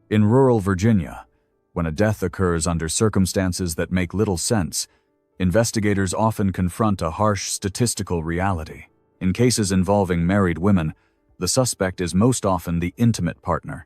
In rural Virginia, when a death occurs under circumstances that make little sense, investigators often confront a harsh statistical reality. In cases involving married women, the suspect is most often the intimate partner.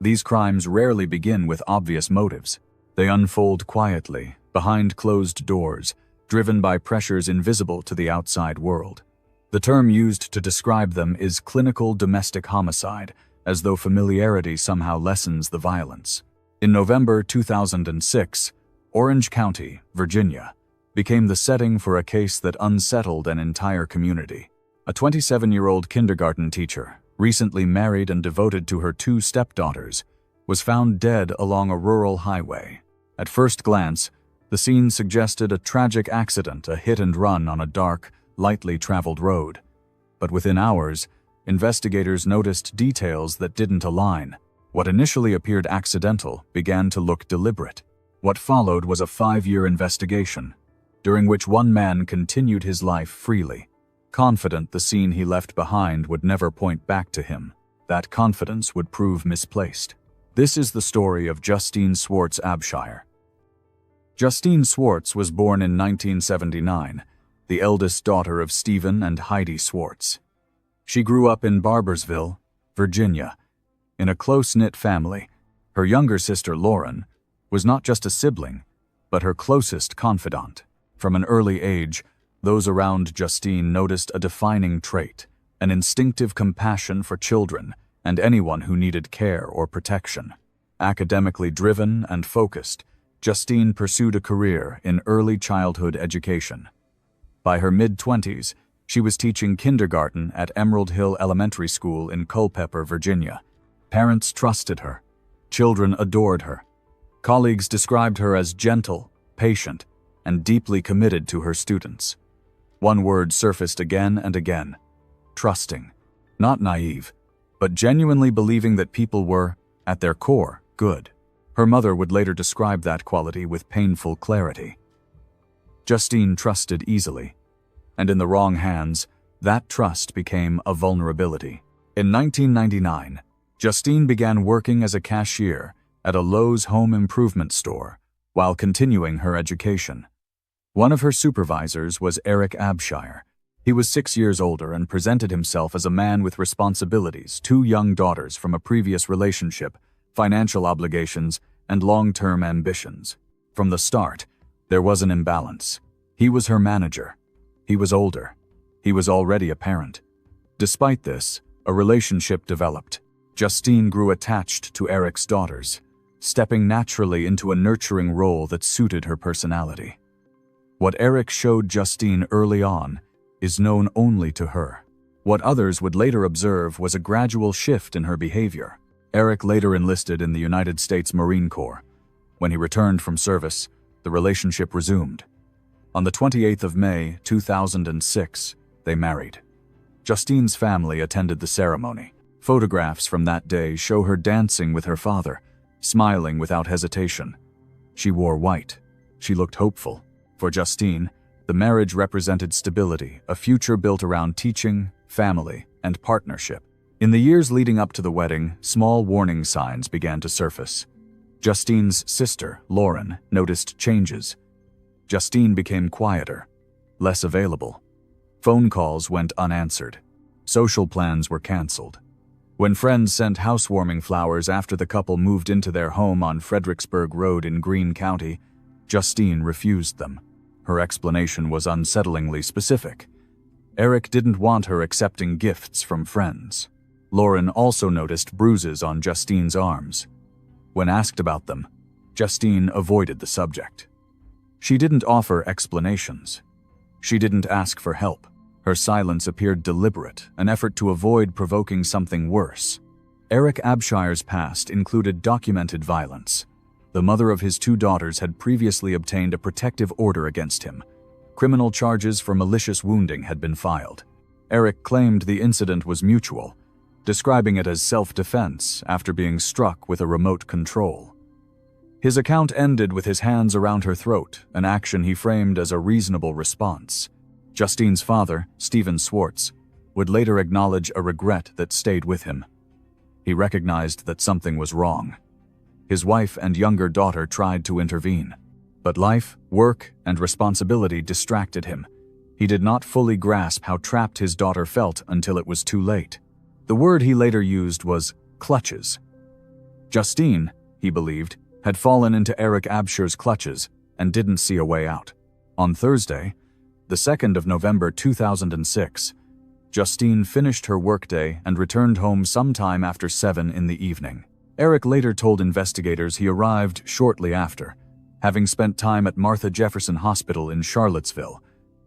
These crimes rarely begin with obvious motives. They unfold quietly, behind closed doors, driven by pressures invisible to the outside world. The term used to describe them is clinical domestic homicide, as though familiarity somehow lessens the violence. In November 2006, Orange County, Virginia, became the setting for a case that unsettled an entire community. A 27-year-old kindergarten teacher, recently married and devoted to her 2 stepdaughters, was found dead along a rural highway. At first glance, the scene suggested a tragic accident, a hit and run on a dark, lightly traveled road. But within hours, investigators noticed details that didn't align. What initially appeared accidental began to look deliberate. What followed was a 5-year investigation, during which one man continued his life freely, confident the scene he left behind would never point back to him. That confidence would prove misplaced. This is the story of Justine Swartz Abshire. Justine Swartz was born in 1979, the eldest daughter of Stephen and Heidi Swartz. She grew up in Barboursville, Virginia. In a close-knit family, her younger sister Lauren was not just a sibling, but her closest confidant. From an early age, those around Justine noticed a defining trait, an instinctive compassion for children and anyone who needed care or protection. Academically driven and focused, Justine pursued a career in early childhood education. By her mid-20s, she was teaching kindergarten at Emerald Hill Elementary School in Culpeper, Virginia. Parents trusted her. Children adored her. Colleagues described her as gentle, patient, and deeply committed to her students. One word surfaced again and again: trusting. Not naive, but genuinely believing that people were, at their core, good. Her mother would later describe that quality with painful clarity. Justine trusted easily, and in the wrong hands, that trust became a vulnerability. In 1999, Justine began working as a cashier at a Lowe's home improvement store while continuing her education. One of her supervisors was Eric Abshire. He was 6 years older and presented himself as a man with responsibilities, 2 young daughters from a previous relationship, financial obligations, and long-term ambitions. From the start, there was an imbalance. He was her manager. He was older. He was already a parent. Despite this, a relationship developed. Justine grew attached to Eric's daughters, stepping naturally into a nurturing role that suited her personality. What Eric showed Justine early on is known only to her. What others would later observe was a gradual shift in her behavior. Eric later enlisted in the United States Marine Corps. When he returned from service, the relationship resumed. On the 28th of May, 2006, they married. Justine's family attended the ceremony. Photographs from that day show her dancing with her father, smiling without hesitation. She wore white. She looked hopeful. For Justine, the marriage represented stability, a future built around teaching, family, and partnership. In the years leading up to the wedding, small warning signs began to surface. Justine's sister, Lauren, noticed changes. Justine became quieter, less available. Phone calls went unanswered. Social plans were canceled. When friends sent housewarming flowers after the couple moved into their home on Fredericksburg Road in Greene County, Justine refused them. Her explanation was unsettlingly specific. Eric didn't want her accepting gifts from friends. Lauren also noticed bruises on Justine's arms. When asked about them, Justine avoided the subject. She didn't offer explanations. She didn't ask for help. Her silence appeared deliberate, an effort to avoid provoking something worse. Eric Abshire's past included documented violence. The mother of his 2 daughters had previously obtained a protective order against him. Criminal charges for malicious wounding had been filed. Eric claimed the incident was mutual, describing it as self-defense after being struck with a remote control. His account ended with his hands around her throat, an action he framed as a reasonable response. Justine's father, Stephen Swartz, would later acknowledge a regret that stayed with him. He recognized that something was wrong. His wife and younger daughter tried to intervene. But life, work, and responsibility distracted him. He did not fully grasp how trapped his daughter felt until it was too late. The word he later used was clutches. Justine, he believed, had fallen into Eric Abshire's clutches and didn't see a way out. On Thursday, the 2nd of November 2006, Justine finished her workday and returned home sometime after 7 in the evening. Eric later told investigators he arrived shortly after, having spent time at Martha Jefferson Hospital in Charlottesville,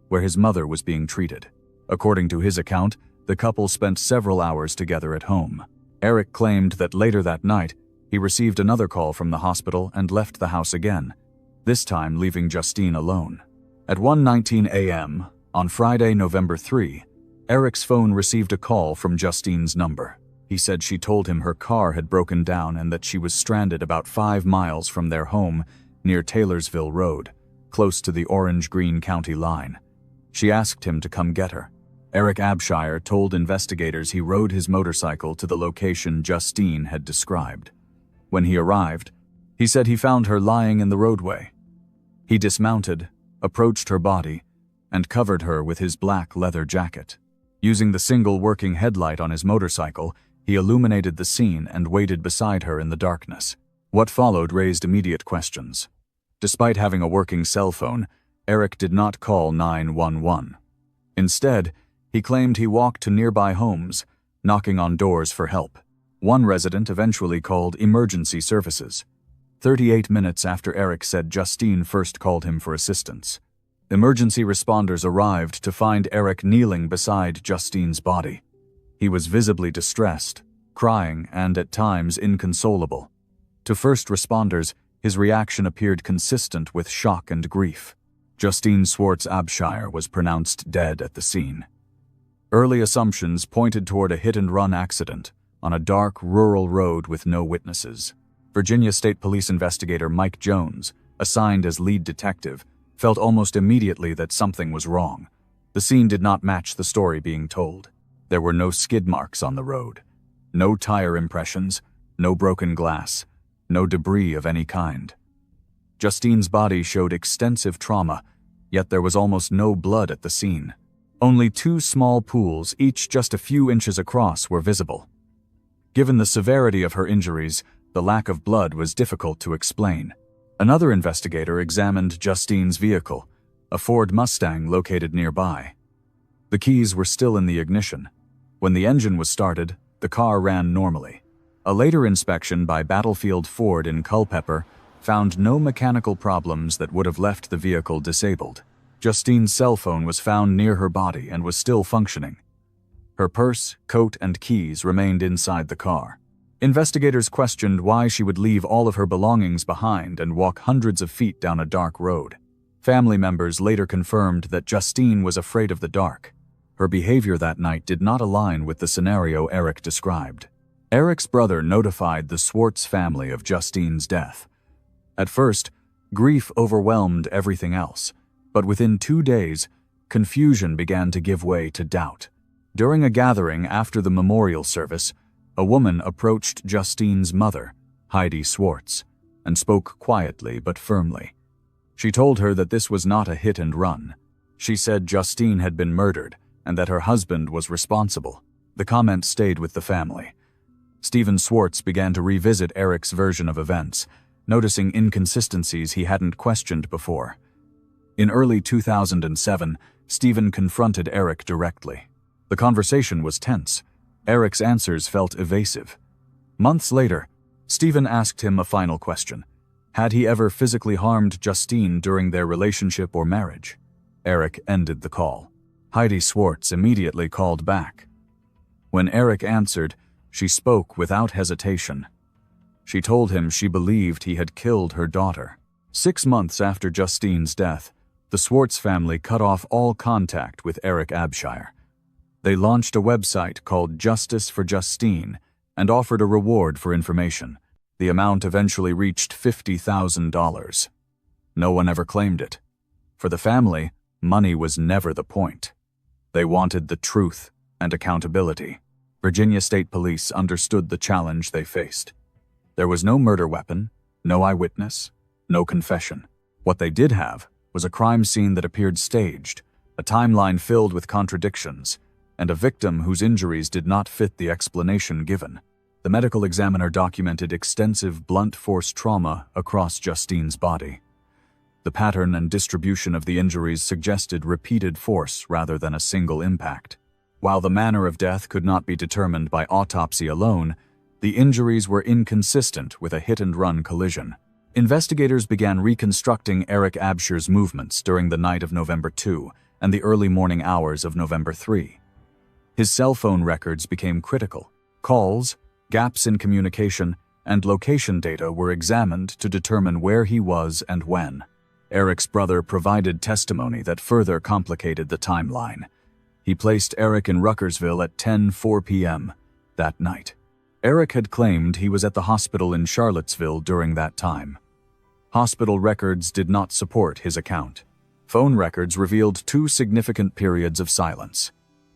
where his mother was being treated. According to his account, the couple spent several hours together at home. Eric claimed that later that night, he received another call from the hospital and left the house again, this time leaving Justine alone. At 1:19 a.m., on Friday, November 3, Eric's phone received a call from Justine's number. He said she told him her car had broken down and that she was stranded about 5 miles from their home near Taylorsville Road, close to the Orange-Greene County line. She asked him to come get her. Eric Abshire told investigators he rode his motorcycle to the location Justine had described. When he arrived, he said he found her lying in the roadway. He dismounted, approached her body, and covered her with his black leather jacket. Using the single working headlight on his motorcycle, he illuminated the scene and waited beside her in the darkness. What followed raised immediate questions. Despite having a working cell phone, Eric did not call 911. Instead, he claimed he walked to nearby homes, knocking on doors for help. One resident eventually called emergency services. 38 minutes after Eric said Justine first called him for assistance. Emergency responders arrived to find Eric kneeling beside Justine's body. He was visibly distressed, crying, and at times inconsolable. To first responders, his reaction appeared consistent with shock and grief. Justine Swartz Abshire was pronounced dead at the scene. Early assumptions pointed toward a hit-and-run accident on a dark, rural road with no witnesses. Virginia State Police investigator Mike Jones, assigned as lead detective, felt almost immediately that something was wrong. The scene did not match the story being told. There were no skid marks on the road, no tire impressions, no broken glass, no debris of any kind. Justine's body showed extensive trauma, yet there was almost no blood at the scene. Only 2 small pools, each just a few inches across, were visible. Given the severity of her injuries, the lack of blood was difficult to explain. Another investigator examined Justine's vehicle, a Ford Mustang located nearby. The keys were still in the ignition. When the engine was started, the car ran normally. A later inspection by Battlefield Ford in Culpeper found no mechanical problems that would have left the vehicle disabled. Justine's cell phone was found near her body and was still functioning. Her purse, coat, and keys remained inside the car. Investigators questioned why she would leave all of her belongings behind and walk hundreds of feet down a dark road. Family members later confirmed that Justine was afraid of the dark. Her behavior that night did not align with the scenario Eric described. Eric's brother notified the Swartz family of Justine's death. At first, grief overwhelmed everything else, but within 2 days, confusion began to give way to doubt. During a gathering after the memorial service, a woman approached Justine's mother, Heidi Swartz, and spoke quietly but firmly. She told her that this was not a hit and run. She said Justine had been murdered and that her husband was responsible. The comment stayed with the family. Stephen Swartz began to revisit Eric's version of events, noticing inconsistencies he hadn't questioned before. In early 2007, Stephen confronted Eric directly. The conversation was tense. Eric's answers felt evasive. Months later, Stephen asked him a final question. Had he ever physically harmed Justine during their relationship or marriage? Eric ended the call. Heidi Swartz immediately called back. When Eric answered, she spoke without hesitation. She told him she believed he had killed her daughter. 6 months after Justine's death, the Swartz family cut off all contact with Eric Abshire. They launched a website called Justice for Justine and offered a reward for information. The amount eventually reached $50,000. No one ever claimed it. For the family, money was never the point. They wanted the truth and accountability. Virginia State Police understood the challenge they faced. There was no murder weapon, No eyewitness, no confession. What they did have was a crime scene that appeared staged, a timeline filled with contradictions, and a victim whose injuries did not fit the explanation given. The medical examiner documented extensive blunt force trauma across Justine's body. The pattern and distribution of the injuries suggested repeated force rather than a single impact. While the manner of death could not be determined by autopsy alone, the injuries were inconsistent with a hit-and-run collision. Investigators began reconstructing Eric Absher's movements during the night of November 2 and the early morning hours of November 3. His cell phone records became critical. Calls, gaps in communication, and location data were examined to determine where he was and when. Eric's brother provided testimony that further complicated the timeline. He placed Eric in Ruckersville at 10:04 p.m. that night. Eric had claimed he was at the hospital in Charlottesville during that time. Hospital records did not support his account. Phone records revealed two significant periods of silence,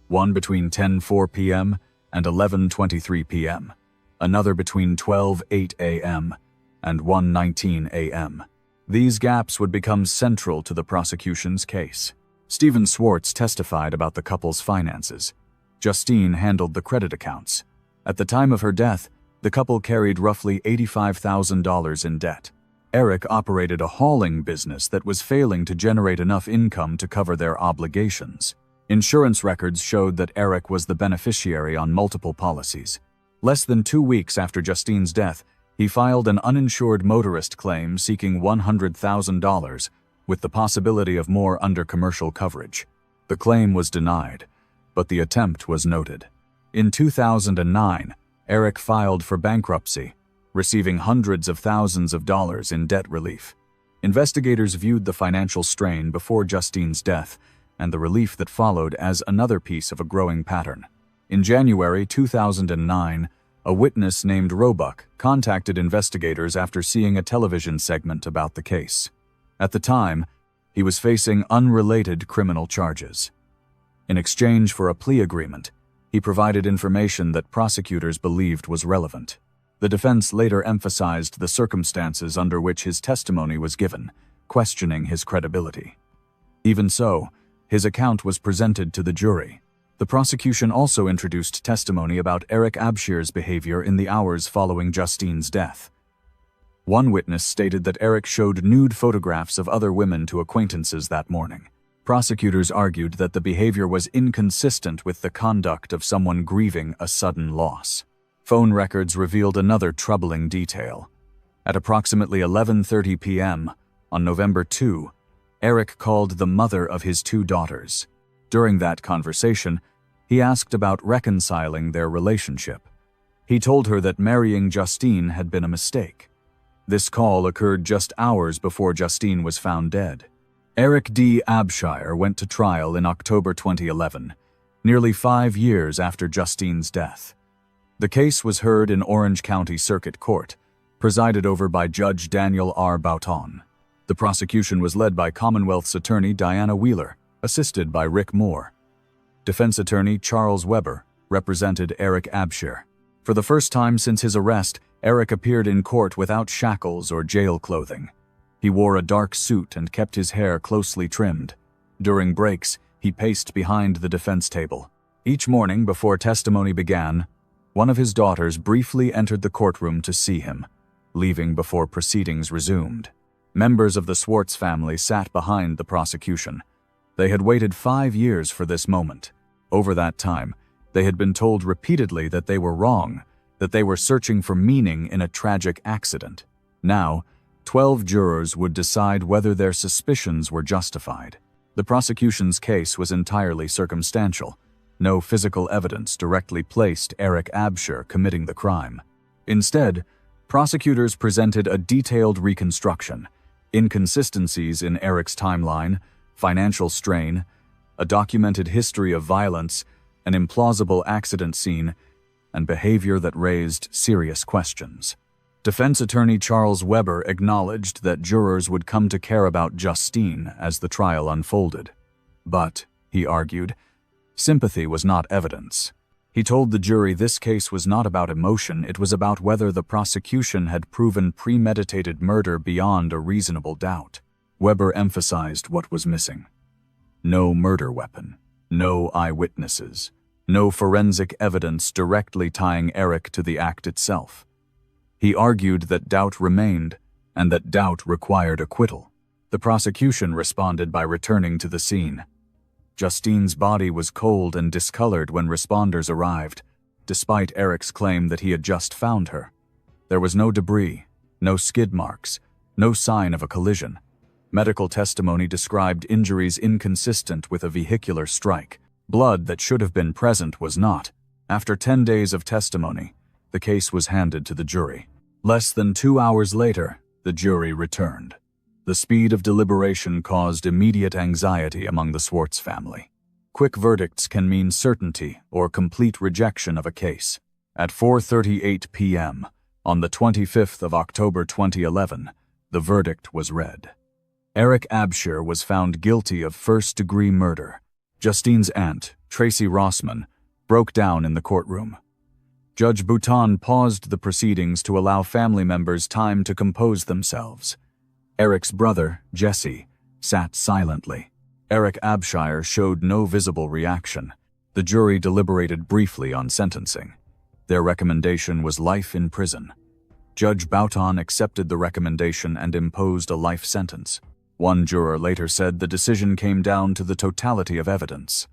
one between 10:04 p.m. and 11:23 p.m., another between 12:08 a.m. and 1:19 a.m. These gaps would become central to the prosecution's case. Stephen Swartz testified about the couple's finances. Justine handled the credit accounts. At the time of her death, the couple carried roughly $85,000 in debt. Eric operated a hauling business that was failing to generate enough income to cover their obligations. Insurance records showed that Eric was the beneficiary on multiple policies. Less than 2 weeks after Justine's death, he filed an uninsured motorist claim seeking $100,000, with the possibility of more under commercial coverage. The claim was denied, but the attempt was noted. In 2009, Eric filed for bankruptcy, receiving hundreds of thousands of dollars in debt relief. Investigators viewed the financial strain before Justine's death and the relief that followed as another piece of a growing pattern. In January 2009, a witness named Roebuck contacted investigators after seeing a television segment about the case. At the time, he was facing unrelated criminal charges. In exchange for a plea agreement, he provided information that prosecutors believed was relevant. The defense later emphasized the circumstances under which his testimony was given, questioning his credibility. Even so, his account was presented to the jury. The prosecution also introduced testimony about Eric Absher's behavior in the hours following Justine's death. One witness stated that Eric showed nude photographs of other women to acquaintances that morning. Prosecutors argued that the behavior was inconsistent with the conduct of someone grieving a sudden loss. Phone records revealed another troubling detail. At approximately 11:30 p.m. on November 2, Eric called the mother of his 2 daughters. During that conversation, he asked about reconciling their relationship. He told her that marrying Justine had been a mistake. This call occurred just hours before Justine was found dead. Eric D. Abshire went to trial in October 2011, nearly 5 years after Justine's death. The case was heard in Orange County Circuit Court, presided over by Judge Daniel R. Bouton. The prosecution was led by Commonwealth's attorney Diana Wheeler, assisted by Rick Moore. Defense attorney Charles Weber represented Eric Absher. For the first time since his arrest, Eric appeared in court without shackles or jail clothing. He wore a dark suit and kept his hair closely trimmed. During breaks, he paced behind the defense table. Each morning before testimony began, one of his daughters briefly entered the courtroom to see him, leaving before proceedings resumed. Members of the Swartz family sat behind the prosecution. They had waited 5 years for this moment. Over that time, they had been told repeatedly that they were wrong, that they were searching for meaning in a tragic accident. Now, 12 jurors would decide whether their suspicions were justified. The prosecution's case was entirely circumstantial. No physical evidence directly placed Eric Absher committing the crime. Instead, prosecutors presented a detailed reconstruction, inconsistencies in Eric's timeline, financial strain, a documented history of violence, an implausible accident scene, and behavior that raised serious questions. Defense attorney Charles Weber acknowledged that jurors would come to care about Justine as the trial unfolded. But, he argued, sympathy was not evidence. He told the jury this case was not about emotion, it was about whether the prosecution had proven premeditated murder beyond a reasonable doubt. Weber emphasized what was missing. No murder weapon, no eyewitnesses, no forensic evidence directly tying Eric to the act itself. He argued that doubt remained, and that doubt required acquittal. The prosecution responded by returning to the scene. Justine's body was cold and discolored when responders arrived, despite Eric's claim that he had just found her. There was no debris, no skid marks, no sign of a collision. Medical testimony described injuries inconsistent with a vehicular strike. Blood that should have been present was not. After 10 days of testimony, the case was handed to the jury. Less than 2 hours later, the jury returned. The speed of deliberation caused immediate anxiety among the Swartz family. Quick verdicts can mean certainty or complete rejection of a case. At 4:38 p.m., on the 25th of October 2011, the verdict was read. Eric Absher was found guilty of first-degree murder. Justine's aunt, Tracy Rossman, broke down in the courtroom. Judge Bouton paused the proceedings to allow family members time to compose themselves. Eric's brother, Jesse, sat silently. Eric Abshire showed no visible reaction. The jury deliberated briefly on sentencing. Their recommendation was life in prison. Judge Bouton accepted the recommendation and imposed a life sentence. One juror later said the decision came down to the totality of evidence.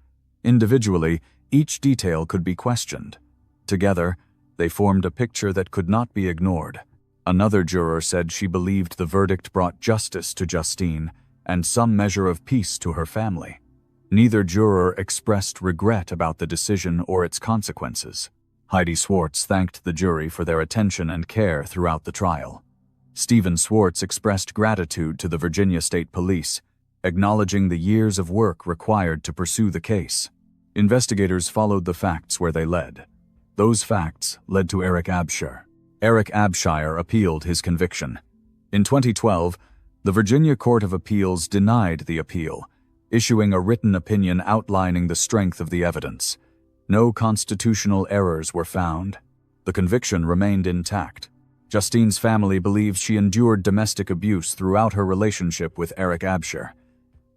Individually, each detail could be questioned. Together, they formed a picture that could not be ignored. Another juror said she believed the verdict brought justice to Justine and some measure of peace to her family. Neither juror expressed regret about the decision or its consequences. Heidi Swartz thanked the jury for their attention and care throughout the trial. Stephen Swartz expressed gratitude to the Virginia State Police, acknowledging the years of work required to pursue the case. Investigators followed the facts where they led. Those facts led to Eric Absher. Eric Abshire appealed his conviction. In 2012, the Virginia Court of Appeals denied the appeal, issuing a written opinion outlining the strength of the evidence. No constitutional errors were found. The conviction remained intact. Justine's family believes she endured domestic abuse throughout her relationship with Eric Absher.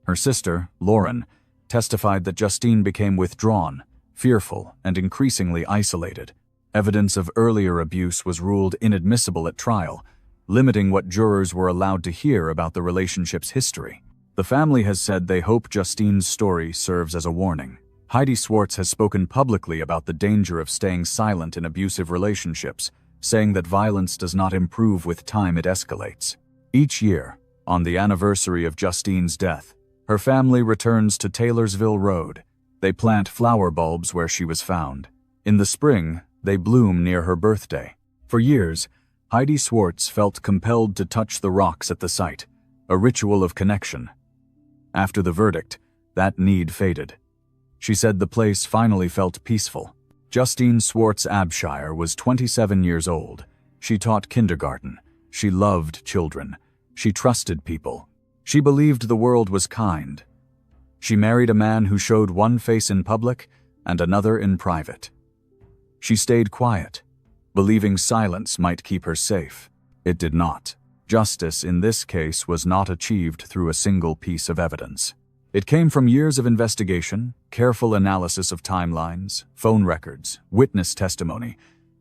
Her sister, Lauren, testified that Justine became withdrawn, fearful, and increasingly isolated. Evidence of earlier abuse was ruled inadmissible at trial, limiting what jurors were allowed to hear about the relationship's history. The family has said they hope Justine's story serves as a warning. Heidi Swartz has spoken publicly about the danger of staying silent in abusive relationships, saying that violence does not improve with time, it escalates. Each year, on the anniversary of Justine's death, her family returns to Taylorsville Road. They plant flower bulbs where she was found. In the spring, they bloom near her birthday. For years, Heidi Swartz felt compelled to touch the rocks at the site, a ritual of connection. After the verdict, that need faded. She said the place finally felt peaceful. Justine Swartz Abshire was 27 years old. She taught kindergarten. She loved children. She trusted people. She believed the world was kind. She married a man who showed one face in public and another in private. She stayed quiet, believing silence might keep her safe. It did not. Justice in this case was not achieved through a single piece of evidence. It came from years of investigation, careful analysis of timelines, phone records, witness testimony,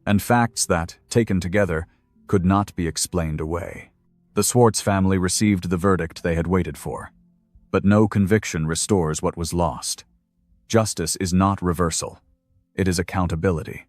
and facts that, taken together, could not be explained away. The Swartz family received the verdict they had waited for. But no conviction restores what was lost. Justice is not reversal. It is accountability.